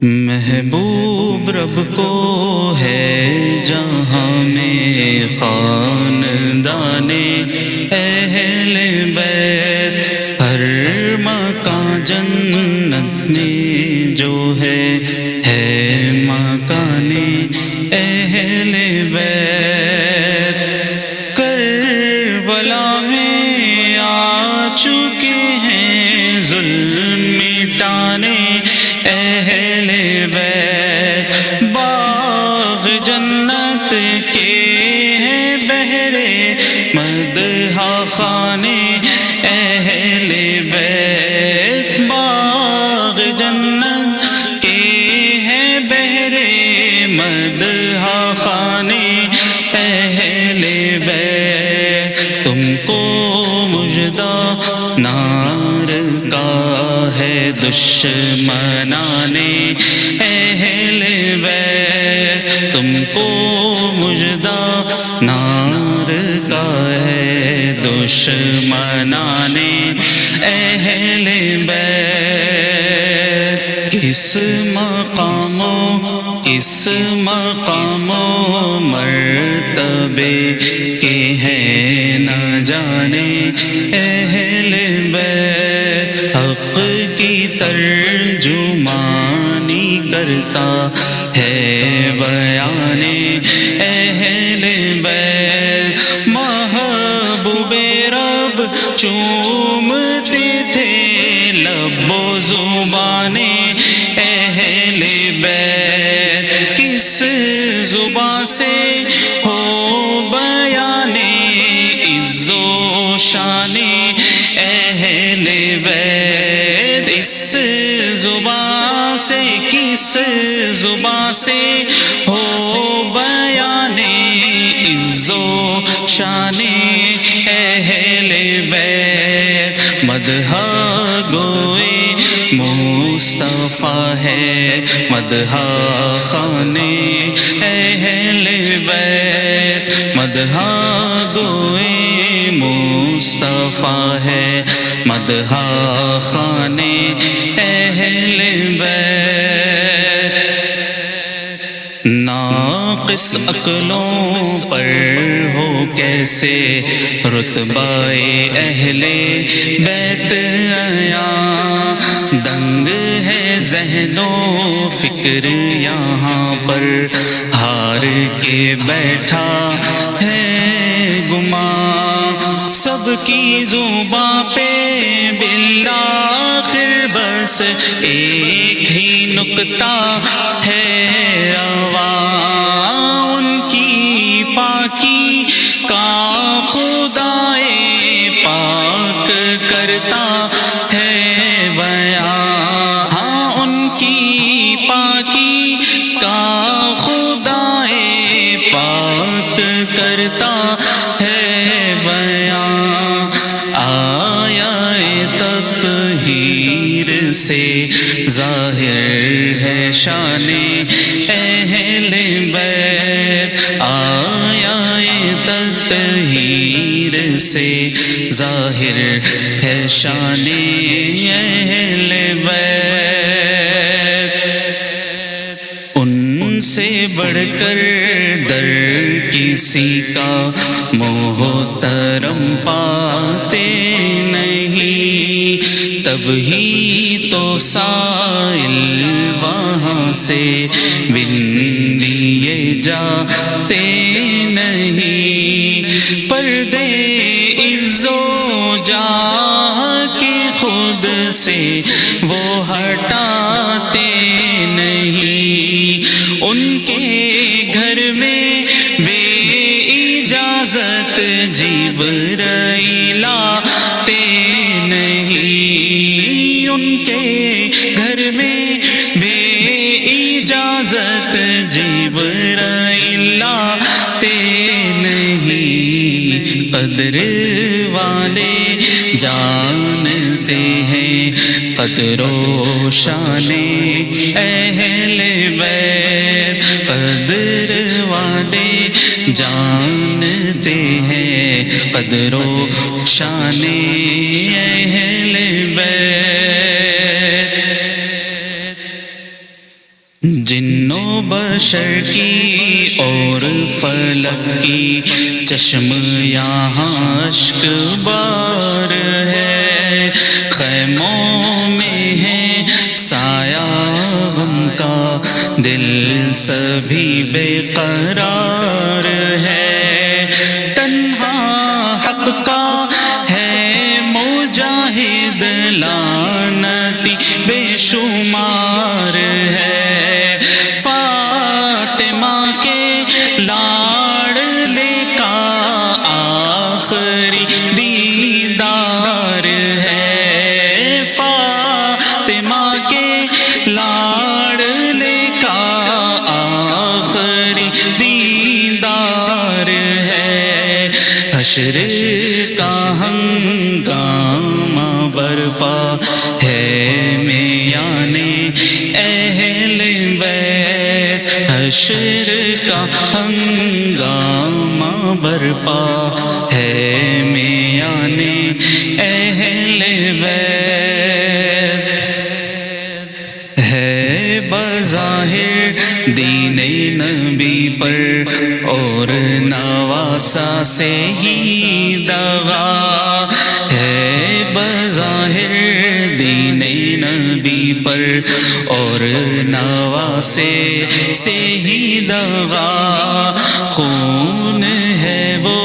محبوب رب کو ہے جہاں میں خاندان اہل بیت، ہر مکان جنت میں جو ہے مکان اہل بیت۔ کربلا میں آ چکے ہیں ظلم مٹانے اہل بیت، باغ جنت کے ہیں بہرے مدح خانے اہل بیت، باغ جنت کے ہیں بہرے مدح خانے اہل بیت۔ تم کو مژدہ نار کا ہے دشمنان اہل بیت، تم کو مژدہ نار کا ہے دشمنان اہل بیت۔ کس مقام و مرتبے کے ہیں نہ جانے اہل بیت، حق کی ترجمانی کرتا ہے بیان اہل بیت، محبوب رب چومتے تھے لب و زبان اہل بیت، کس زبان سے ہو بیان عز و شان اہل بیت، اس زبان سے کس زبان سے ہو بیان عز و شان اہل بیت۔ مدح گوئے مصطفیٰ ہے مدح خانے اہل بیت، مدح گوئے مصطفیٰ ہے مدح خانے اہل بیت۔ ناقص عقلوں پر ہو کیسے رتبہ اہل بیت عیاں، دنگ ہے ذہن و فکر یہاں پر ہار کے بیٹھا ہے گمان، سب کی زباں پہ بالآخر بس ایک ہی نکتہ ہے رواں، ان کی پاکی کا خدائے پاک کرتا ہے بیان، ہاں ان کی پاکی کا خدائے پاک کرتا ہے بیان۔ آیا تطہیر سے ظاہر ہے شان اہل بیت، آیا تطہیر سے ظاہر ہے شان اہل بیت۔ ان سے بڑھ کر در کسی کا محترم پاتے نہیں، تب ہی تو سائل وہاں سے بن لیے جاتے نہیں، پردے عز و جاہ کے خود سے وہ ہٹاتے نہیں، ان کے گھر میں بے اجازت جبرائیل آتے نہیں، ان کے گھر میں بے اجازت جبرائیل آتے نہیں، قدر والے جانتے ہیں قدر و شان اہل بیت، قدر والے جانتے ہیں قدر و شان اہل بیت۔ جن و بشر کی اور فلک کی چشم یہاں اشک بار ہے، خیموں میں ہے سایہ غم کا، دل سبھی بے قرار ہے، تنہا حق کا ہے مجاہد لعنتی بے شمار ہے، لاڑلے کا آخری دیدار ہے، فاطمہ کے لاڑلے کا آخری دیدار ہے، حشر کا ہنگامہ برپا ہے میانے اہل بیت، حشر کا ہنگامہ برپا ہے میانے اہل بیت، ہے بظاہر دین نبی پر اور نواسا سے ہی دغا، ہے بظاہر دین نبی پر اور نواسے سے ہی دغا، خون ہے وہ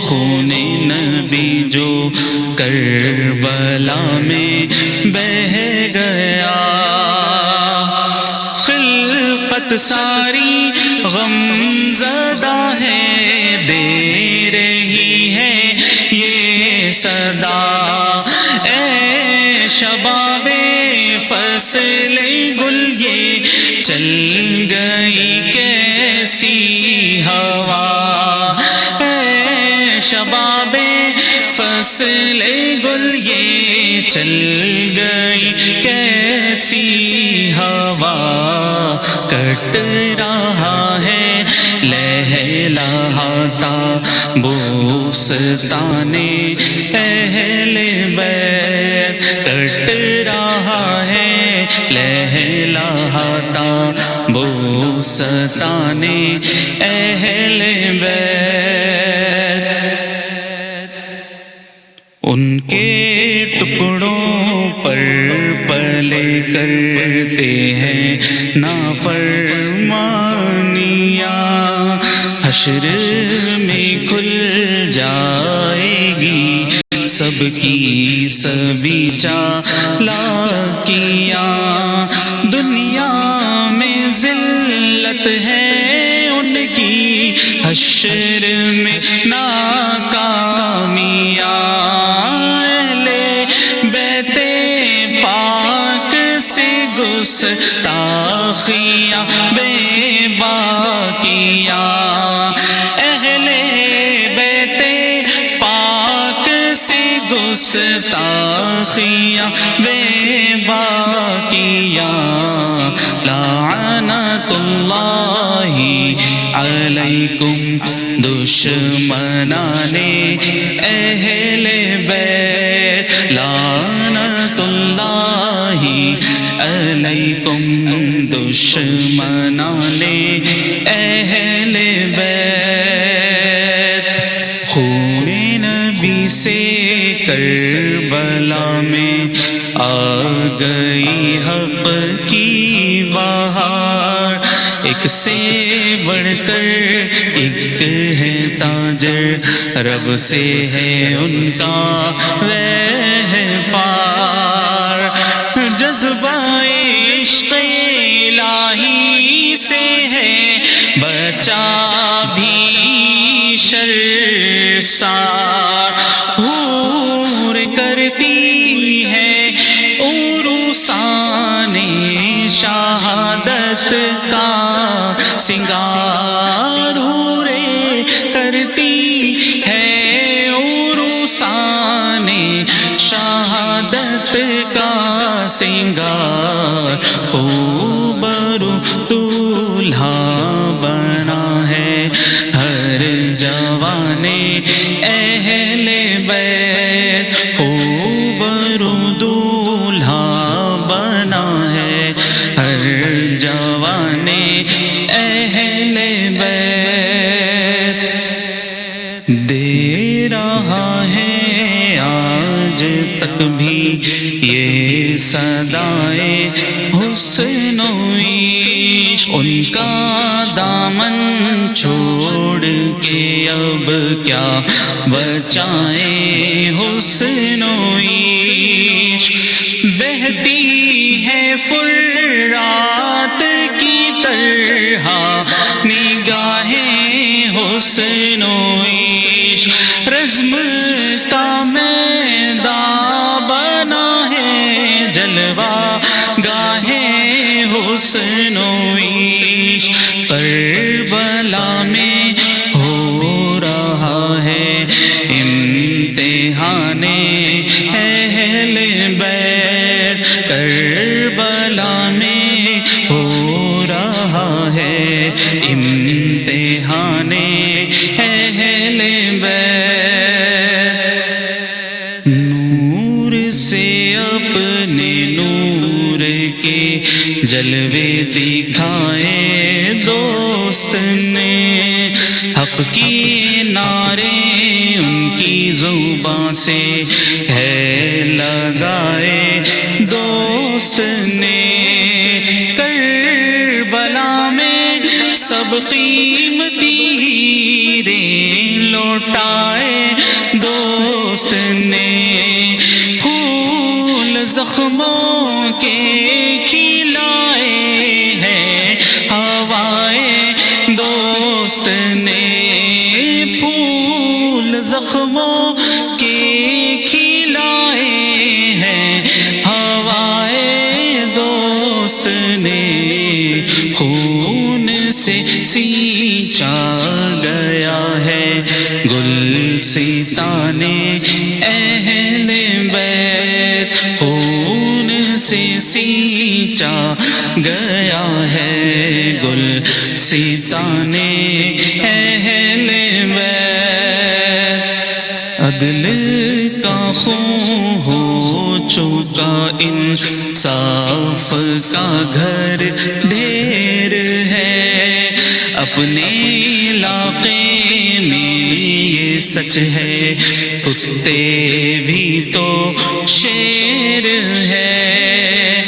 خون نبی جو کربلا میں بہہ گیا، خلقت ساری غم زدہ ہے، دے رہی ہے یہ صدا، اے شباب فصل گل یہ چل گئی کیسی ہوا، اے شباب فصل گل یہ چل گئی کیسی ہوا، کٹ رہا ہے لہلہاتا بوستان اہل بیت، کٹ رہا ہے لہلہاتا بوستان اہل بیت، ان کے ٹکڑوں پر پلے کرتے ہیں نافرمانیاں، حشر میں کھل جائے گی سب کی سبھی چالاکیاں، دنیا میں ذلت ہے ان کی، حشر میں ناکامیاں، اہل بیت پاک سے گستاخیاں بے باکیاں، اہل بیت پاک سے گستاخیاں بے باکیاں، لعنت اللہ علیکم دشمنان اہل بیت، لعنت اللہ علیکم دشمنان اہل بیت، خون نبی سے کربلا میں آ گئی حق کی بہار، ایک سے بڑھ کر ایک ہے تاجر، رب سے ہے ان کا پار، جذبہ عشق الہی سے ہے بچا بھی شرسار، حور کرتی ہے عروسان شہادت کا سنگار، حوریں کرتی ہے عروسان شہادت کا سنگار، خوبرو دولہا بنا ہے ہر جوان اہل بیت، خوبرو دولہا بنا ہے ہر جوان جوانے اہل بیت دے رہا ہے آج تک بھی یہ صدائے حسن و عشق، ان کا دامن چھوڑ کے اب کیا بچائیں حسن و عشق، بہتی ہے فرات کی طرح نگاہیں حسن و عشق، رزم کا میدان بنا ہے جلوہ گاہیں حسن و عشق، کربلا میں ہو رہا ہے امتحان اہل بیت، کربلا میں ہو رہا ہے امتحان اہل بیت، نور سے اپنے نور کے جلوے دکھائے دوست نے، حق کی نعرے ان کی زبان سے ہے لگائے دوست نے، کربلا میں سب قیمتی ہیرے لوٹائے دوست نے، پھول زخموں کے کھلائے ہیں ہوائے دوست نے، پھول زخموں کے کھلائے ہیں ہوائے دوست نے، خون سے سینچا گیا ہے گلستان اہل بیت، خون سے سینچا گیا ہے گلستان اہل بیت، عدل کا خون ہو چکا انصاف کا گھر ڈھیر ہے، اپنے علاقے میں یہ سچ ہے کتے بھی تو شیر ہے،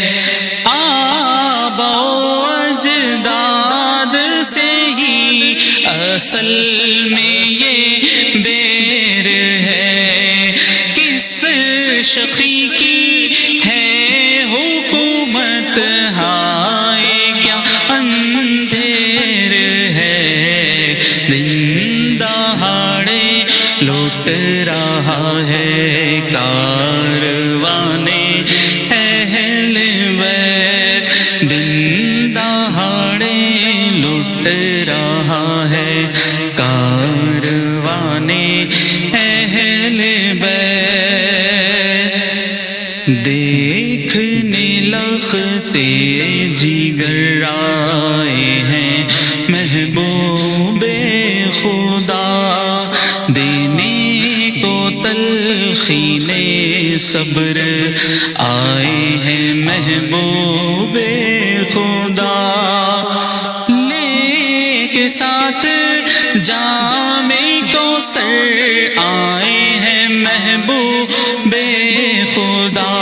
آباء و اجداد سے ہی اصل میں یہ بیر ہے، کس شقی کی ہے حکومت ہائے کیا اندھیر ہے، دن دہاڑے لوٹ رہا ہے کاروان اہل بیت، دن دہاڑے لوٹ رہا ہے کاروان اہل بیت، دیکھنے لختے جگر آئے ہیں محبوب خدا، دینے کو تلخین صبر آئے ہیں محبوب خدا، لے کے ساتھ جام کوثر آئے ہیں محبوب خدا،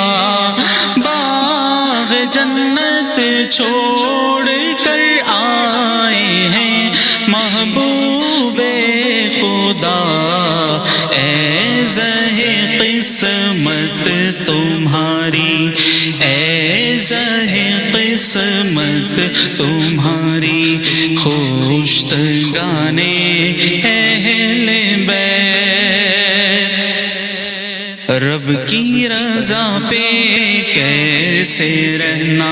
باغ جنت چھوڑ کر آئے ہیں محبوب خدا، اے زہ قسمت تمہاری، اے زہ قسمت تمہاری، خوشتگان اہل بیت، رب کی رضا پہ کیسے رہنا،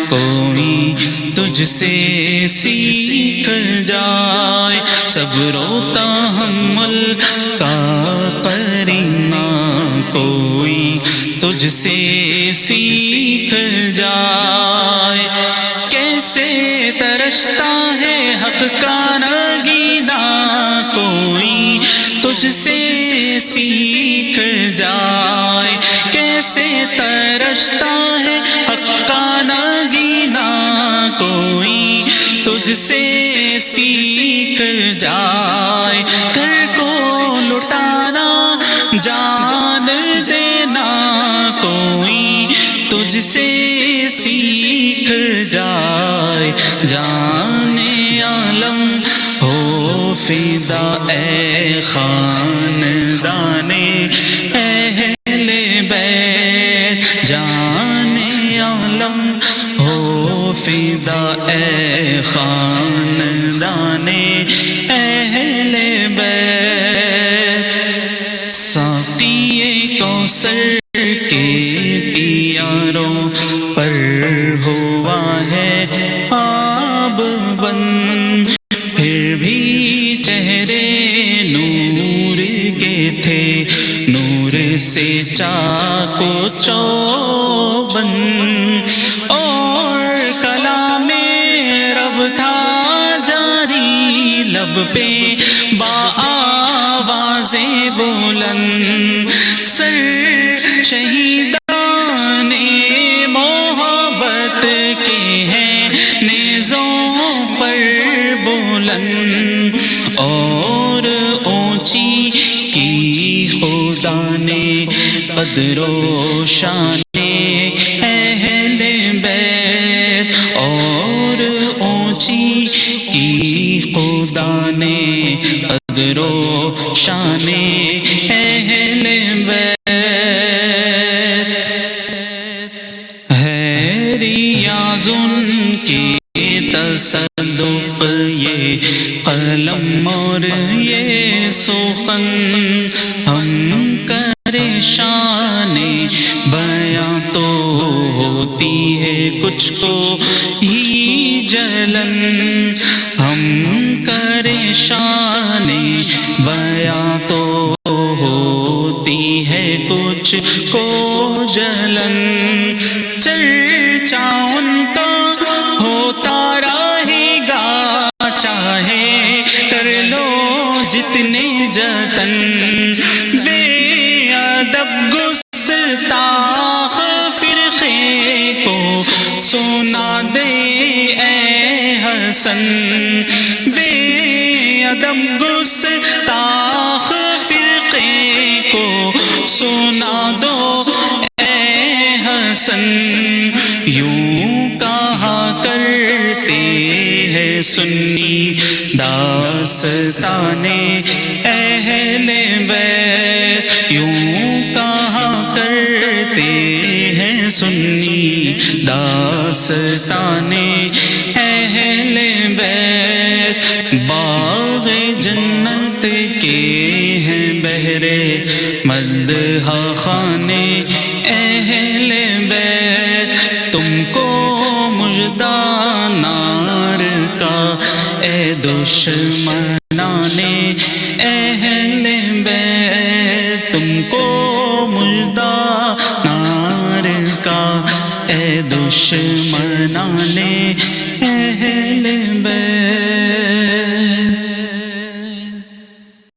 کوئی تجھ سے سیکھ جائے، صبر و تحمل کا قرینہ کوئی تجھ سے سیکھ جائے، کیسے ترشتا ہے حق کا نگینا، کوئی تجھ سے سیکھ جائے، کیسے ترشتا ہے حق کا نگینا، کوئی جائے، گھر کو لٹانا جان دینا، کوئی تجھ سے سیکھ جائے، جان عالم ہو فدا اے خاندان اہل بیت، جان عالم ہو فدا اے خاندان اہل بیت۔ ساقی کوثر کے پیاروں پر ہوا ہے آب بند، پھر بھی چہرے نور کے تھے، نور سے چاک و چوبند، اور کلام رب تھا جاری لب پہ بآواز بلند، سر شہیدان محبت کے ہیں نیزوں پر بلند، اور اونچی کی خدا نے قدر و شان اہل بیت، اور اونچی کی خدا نے قدر و شان اہل بیت۔ ہے ریاض ان کے تصدق یہ قلم اور یہ سخن، ہم کرے شان بیاں تو ہوتی ہے کچھ کو ہی جلن، ہم کرے شان بیاں تو ہوتی ہے کچھ کو جلن، چرچا ان کا ہوتا رہے گا چاہے کر لو جتنے جتن، بے ادب گستاخ فرقے کو سنا دے اے حسن، بے ادب گستاخ فرقے کو سنا دو اے حسن، یوں کہا کرتے ہیں سنی داستان اہل بیت، یوں کہا کرتے ہیں سنی داستان اہل بیت، باغ جنت کے ہیں بہرے مدح خانے اہل بیت، تم کو مژدہ نار کا اے دشمنان اہل بیت، تم کو مژدہ نار کا اے دشمنان اہل